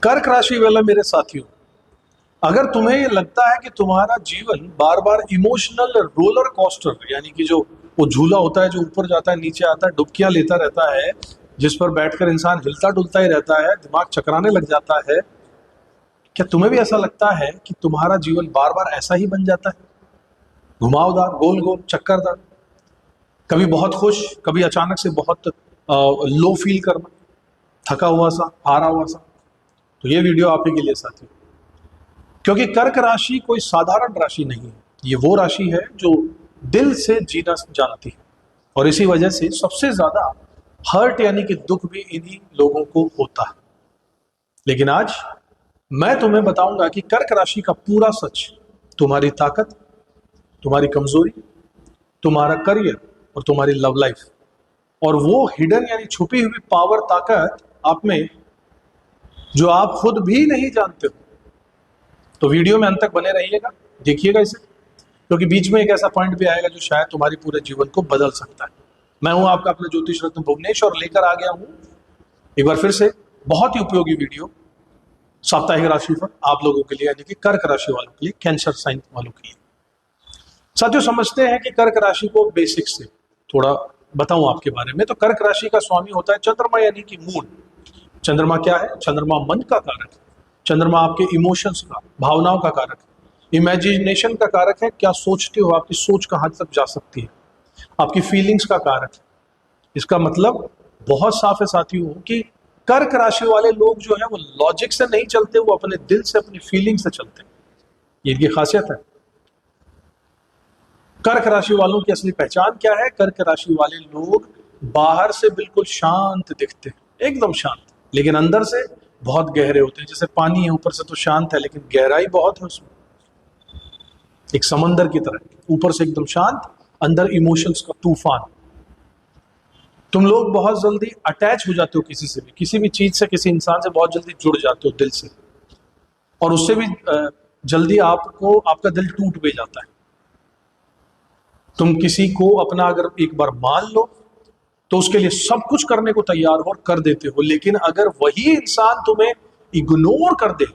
कर्क राशि वाला मेरे साथियों, अगर तुम्हें ये लगता है कि तुम्हारा जीवन बार बार इमोशनल रोलर कोस्टर यानी कि जो वो झूला होता है जो ऊपर जाता है नीचे आता है डुबकियां लेता रहता है, जिस पर बैठकर इंसान हिलता डुलता ही रहता है, दिमाग चकराने लग जाता है, क्या तुम्हें भी ऐसा लगता है कि तुम्हारा जीवन बार बार ऐसा ही बन जाता है? घुमावदार, गोल गोल, चक्करदार, कभी बहुत खुश, कभी अचानक से बहुत लो फील करना, थका हुआ सा, हारा हुआ सा। तो ये वीडियो आप ही के लिए साथी, क्योंकि कर्क राशि कोई साधारण राशि नहीं है। ये वो राशि है जो दिल से जीना जानती है, और इसी वजह से सबसे ज्यादा हर्ट यानी कि दुख भी इन्हीं लोगों को होता है। लेकिन आज मैं तुम्हें बताऊंगा कि कर्क राशि का पूरा सच, तुम्हारी ताकत, तुम्हारी कमजोरी, तुम्हारा करियर और तुम्हारी लव लाइफ, और वो हिडन यानी छुपी हुई पावर, ताकत आप में जो आप खुद भी नहीं जानते हो। तो वीडियो में अंत तक बने रहिएगा, देखिएगा इसे, क्योंकि बीच में एक ऐसा पॉइंट भी आएगा जो शायद तुम्हारे पूरे जीवन को बदल सकता है। मैं हूं आपका अपना ज्योतिष रत्न भुवनेश, और लेकर आ गया हूं एक बार फिर से बहुत ही उपयोगी वीडियो साप्ताहिक राशि पर आप लोगों के लिए, यानी कि कर्क राशि वालों के लिए, कैंसर साइन वालों के लिए। साथियों, समझते हैं कि कर्क राशि को बेसिक से थोड़ा बताऊं आपके बारे में। तो कर्क राशि का स्वामी होता है चंद्रमा यानी कि मून। चंद्रमा क्या है? चंद्रमा मन का कारक है। चंद्रमा आपके इमोशंस का, भावनाओं का कारक है, इमेजिनेशन का कारक है। क्या सोचते हो, आपकी सोच कहां तक जा सकती है, आपकी फीलिंग्स का कारक है। इसका मतलब बहुत साफ है साथियों कि कर्क राशि वाले लोग जो है वो लॉजिक से नहीं चलते, वो अपने दिल से, अपनी फीलिंग से चलते हैं। ये इनकी खासियत है। कर्क राशि वालों की असली पहचान क्या है? कर्क राशि वाले लोग बाहर से बिल्कुल शांत दिखते हैं, एकदम शांत, लेकिन अंदर से बहुत गहरे होते हैं। जैसे पानी है, ऊपर से तो शांत है लेकिन गहराई बहुत है उसमें, एक समंदर की तरह, ऊपर से एकदम शांत, अंदर इमोशंस का तूफान। तुम लोग बहुत जल्दी अटैच हो जाते हो किसी से भी, किसी भी चीज से, किसी इंसान से बहुत जल्दी जुड़ जाते हो दिल से, और उससे भी जल्दी आपको आपका दिल टूट भी जाता है। तुम किसी को अपना अगर एक बार मान लो तो उसके लिए सब कुछ करने को तैयार हो और कर देते हो, लेकिन अगर वही इंसान तुम्हें इग्नोर कर दे,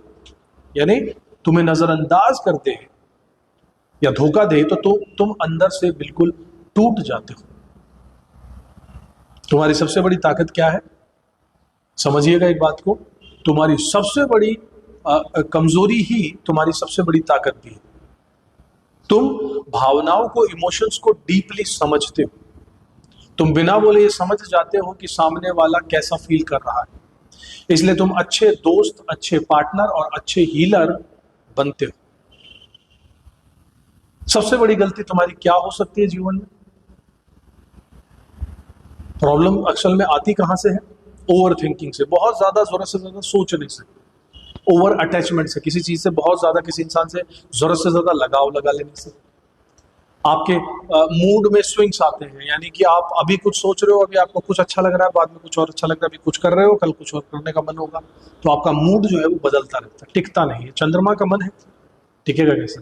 यानी तुम्हें नजरअंदाज कर दे या धोखा दे, तो तुम अंदर से बिल्कुल टूट जाते हो। तुम्हारी सबसे बड़ी ताकत क्या है? समझिएगा एक बात को, तुम्हारी सबसे बड़ी कमजोरी ही तुम्हारी सबसे बड़ी ताकत भी है। तुम भावनाओं को, इमोशंस को डीपली समझते हो। तुम बिना बोले ये समझ जाते हो कि सामने वाला कैसा फील कर रहा है, इसलिए तुम अच्छे दोस्त, अच्छे पार्टनर और अच्छे हीलर बनते हो। सबसे बड़ी गलती तुम्हारी क्या हो सकती है जीवन में? प्रॉब्लम अक्सर में आती कहां से है? ओवर थिंकिंग से, बहुत ज्यादा जरूरत से ज्यादा सोचने से, ओवर अटैचमेंट से, किसी चीज से बहुत ज्यादा, किसी इंसान से जरूरत से ज्यादा लगाव लगा लेने से। आपके मूड में स्विंग्स आते हैं, यानी कि आप अभी कुछ सोच रहे हो, अभी आपको कुछ अच्छा लग रहा है, बाद में कुछ और अच्छा लग रहा है, अभी कुछ कर रहे हो, कल कुछ और करने का मन होगा, तो आपका मूड जो है वो बदलता रहता है, टिकता नहीं है। चंद्रमा का मन है, टिकेगा कैसे?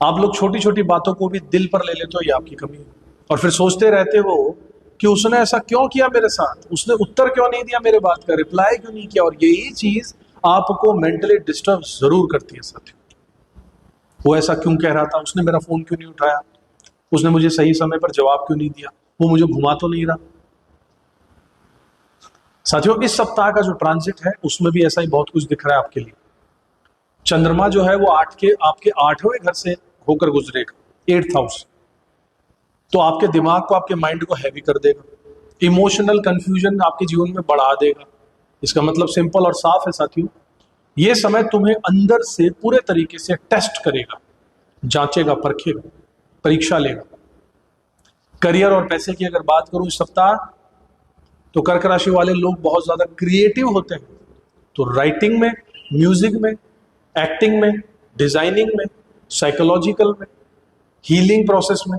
आप लोग छोटी छोटी बातों को भी दिल पर ले लेते हो, ये आपकी कमी है, और फिर सोचते रहते हो कि उसने ऐसा क्यों किया मेरे साथ, उसने उत्तर क्यों नहीं दिया मेरे बात का, रिप्लाई क्यों नहीं किया, और यही चीज आपको मेंटली डिस्टर्ब जरूर करती है साथियों। वो ऐसा क्यों कह रहा था, उसने मेरा फोन क्यों नहीं उठाया, उसने मुझे सही समय पर जवाब क्यों नहीं दिया, वो मुझे घुमा तो नहीं रहा। साथियों, इस सप्ताह का जो ट्रांजिट है उसमें भी ऐसा ही बहुत कुछ दिख रहा है आपके लिए। चंद्रमा जो है वो आपके 8वें घर से होकर गुजरेगा, 8th हाउस, तो आपके दिमाग को, आपके माइंड को हैवी कर देगा, इमोशनल कंफ्यूजन आपके जीवन में बढ़ा देगा। इसका मतलब सिंपल और साफ है साथियों, ये समय तुम्हें अंदर से पूरे तरीके से टेस्ट करेगा, जांचेगा, परखेगा, परीक्षा लेगा। करियर और पैसे की अगर बात करूं इस सप्ताह, तो कर्क राशि वाले लोग बहुत ज्यादा क्रिएटिव होते हैं। तो राइटिंग में, म्यूजिक में, एक्टिंग में, डिजाइनिंग में, साइकोलॉजिकल में, हीलिंग प्रोसेस में,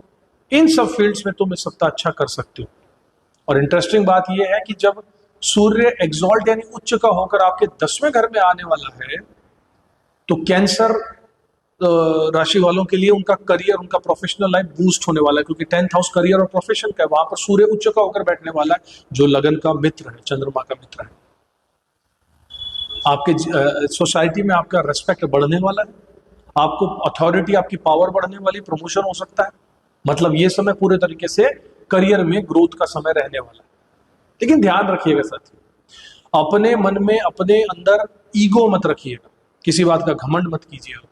इन सब फील्ड्स में तुम इस सप्ताह अच्छा कर सकते हो। और इंटरेस्टिंग बात यह है कि जब सूर्य एग्जॉल्ट यानी उच्च का होकर आपके 10वें घर में आने वाला है, तो कैंसर राशि वालों के लिए उनका करियर, उनका प्रोफेशनल लाइफ बूस्ट होने वाला है, क्योंकि 10th हाउस करियर और प्रोफेशन का है, वहां पर सूर्य उच्च का होकर बैठने वाला है, जो लगन का मित्र है, चंद्रमा का मित्र है। आपके सोसाइटी में आपका रेस्पेक्ट बढ़ने वाला है, आपको अथॉरिटी, आपकी पावर बढ़ने वाली, प्रमोशन हो सकता है। मतलब ये समय पूरे तरीके से करियर में ग्रोथ का समय रहने वाला है। लेकिन ध्यान रखिएगा साथियों, अपने मन में, अपने अंदर ईगो मत रखिएगा, किसी बात का घमंड मत कीजिएगा,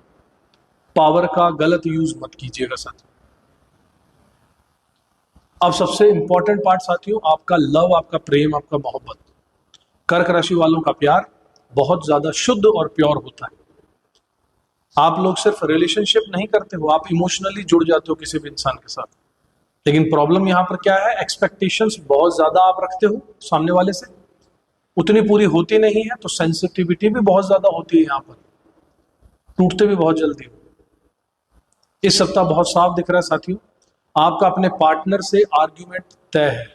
पावर का गलत यूज मत कीजिएगा साथियों। अब सबसे इंपॉर्टेंट पार्ट साथियों, आपका लव, आपका प्रेम, आपका मोहब्बत। कर्क राशि वालों का प्यार बहुत ज्यादा शुद्ध और प्योर होता है। आप लोग सिर्फ रिलेशनशिप नहीं करते हो, आप इमोशनली जुड़ जाते हो किसी भी इंसान के साथ। लेकिन प्रॉब्लम यहां पर क्या है, एक्सपेक्टेशंस बहुत ज्यादा आप रखते हो सामने वाले से, उतनी पूरी होती नहीं है, तो सेंसिटिविटी भी बहुत ज्यादा होती है, यहां पर टूटते भी बहुत जल्दी हो। इस सप्ताह बहुत साफ दिख रहा है साथियों, आपका अपने पार्टनर से आर्ग्यूमेंट तय है,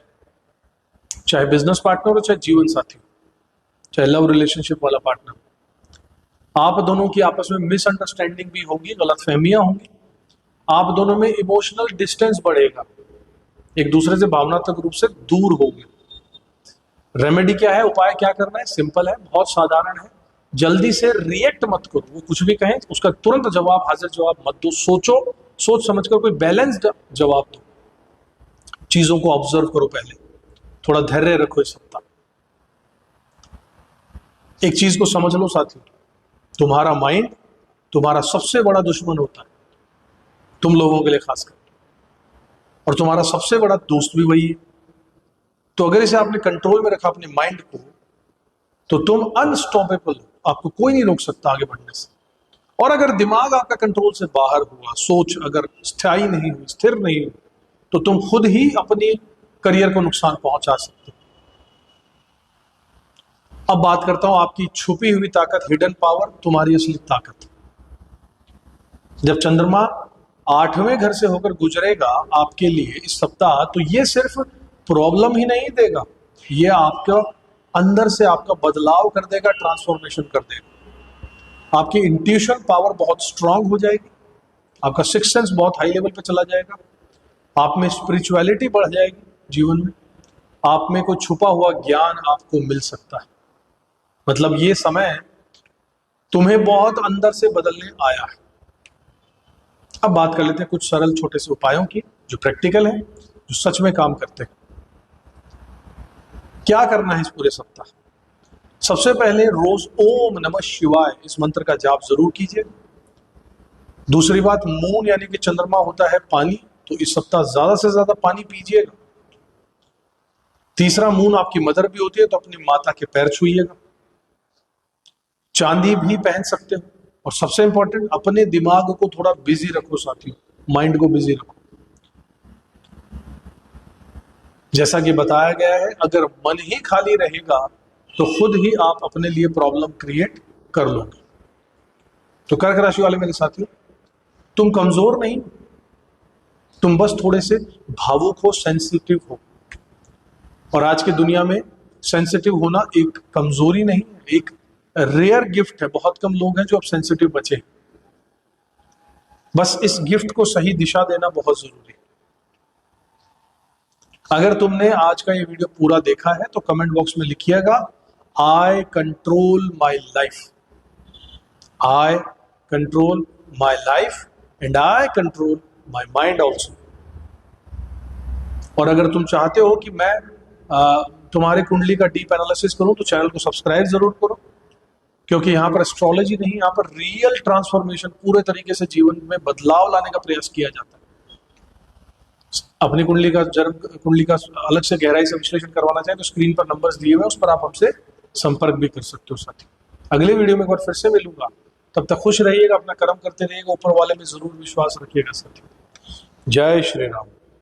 चाहे बिजनेस पार्टनर हो, चाहे जीवन साथी हो, चाहे लव रिलेशनशिप वाला पार्टनर। आप दोनों की आपस में मिसअंडरस्टैंडिंग भी होगी, गलतफहमियां होंगी, आप दोनों में इमोशनल डिस्टेंस बढ़ेगा, एक दूसरे से भावनात्मक रूप से दूर होंगे। रेमेडी क्या है, उपाय क्या करना है, सिंपल है, बहुत साधारण है। जल्दी से रिएक्ट मत करो, वो कुछ भी कहें उसका तुरंत जवाब, हाजिर जवाब मत दो, सोचो, सोच समझकर कोई बैलेंस्ड जवाब दो, चीजों को ऑब्जर्व करो, पहले थोड़ा धैर्य रखो इस सप्ताह। एक चीज को समझ लो साथियों, तुम्हारा माइंड तुम्हारा सबसे बड़ा दुश्मन होता है, तुम लोगों के लिए खासकर, और तुम्हारा सबसे बड़ा दोस्त भी वही है। तो अगर इसे आपने कंट्रोल में रखा अपने माइंड को, तो तुम अनस्टॉपेबल हो, आपको कोई नहीं रोक सकता आगे बढ़ने से। और अगर दिमाग आपका कंट्रोल से बाहर हुआ, सोच अगर स्थायी नहीं हुई, स्थिर नहीं हुई, तो तुम खुद ही अपनी करियर को नुकसान पहुंचा सकते हो। अब बात करता हूं आपकी छुपी हुई ताकत, हिडन पावर, तुम्हारी असली ताकत। जब चंद्रमा 8वें घर से होकर गुजरेगा आपके लिए इस सप्ताह, तो ये सिर्फ प्रॉब्लम ही नहीं देगा, ये आपका अंदर से आपका बदलाव कर देगा, ट्रांसफॉर्मेशन कर देगा। आपकी इंट्यूशन पावर बहुत स्ट्रांग हो जाएगी, आपका सिक्स सेंस बहुत हाई लेवल पे चला जाएगा, आप में स्पिरिचुअलिटी बढ़ जाएगी, जीवन में आप में कोई छुपा हुआ ज्ञान आपको मिल सकता है। मतलब ये समय तुम्हें बहुत अंदर से बदलने आया है। अब बात कर लेते हैं कुछ सरल छोटे से उपायों की, जो प्रैक्टिकल है, जो सच में काम करते हैं। क्या करना है इस पूरे सप्ताह? सबसे पहले रोज ओम नमः शिवाय इस मंत्र का जाप जरूर कीजिए। दूसरी बात, मून यानी कि चंद्रमा होता है पानी, तो इस सप्ताह ज्यादा से ज्यादा पानी पीजिएगा। तीसरा, मून आपकी मदर भी होती है, तो अपनी माता के पैर छूइएगा। चांदी भी पहन सकते हो। और सबसे इंपॉर्टेंट, अपने दिमाग को थोड़ा बिजी रखो साथियों, माइंड को बिजी रखो। जैसा कि बताया गया है, अगर मन ही खाली रहेगा तो खुद ही आप अपने लिए प्रॉब्लम क्रिएट कर लोगे। तो कर्क राशि वाले मेरे साथियों, तुम कमजोर नहीं, तुम बस थोड़े से भावुक हो, सेंसिटिव हो। और आज की दुनिया में सेंसिटिव होना एक कमजोरी नहीं है, एक रेयर गिफ्ट है। बहुत कम लोग हैं जो अब सेंसिटिव बचे। बस इस गिफ्ट को सही दिशा देना बहुत जरूरी है। अगर तुमने आज का ये वीडियो पूरा देखा है तो कमेंट बॉक्स में लिखिएगा, आई control my life, I control my life and I control my mind also. और अगर तुम चाहते हो कि मैं तुम्हारी कुंडली का डीप एनालिसिस करूं, तो चैनल को सब्सक्राइब जरूर करो, क्योंकि यहाँ पर एस्ट्रोलॉजी नहीं, यहाँ पर रियल ट्रांसफॉर्मेशन, पूरे तरीके से जीवन में बदलाव लाने का प्रयास किया जाता है। अपनी कुंडली का, जन्म कुंडली का अलग से गहराई से विश्लेषण करवाना चाहे तो स्क्रीन पर नंबर्स दिए हुए, उस पर आप हमसे संपर्क भी कर सकते हो साथी। अगले वीडियो में एक बार फिर से मिलूंगा, तब तक खुश रहिएगा, अपना कर्म करते रहिएगा, ऊपर वाले में जरूर विश्वास रखिएगा साथी। जय श्री राम।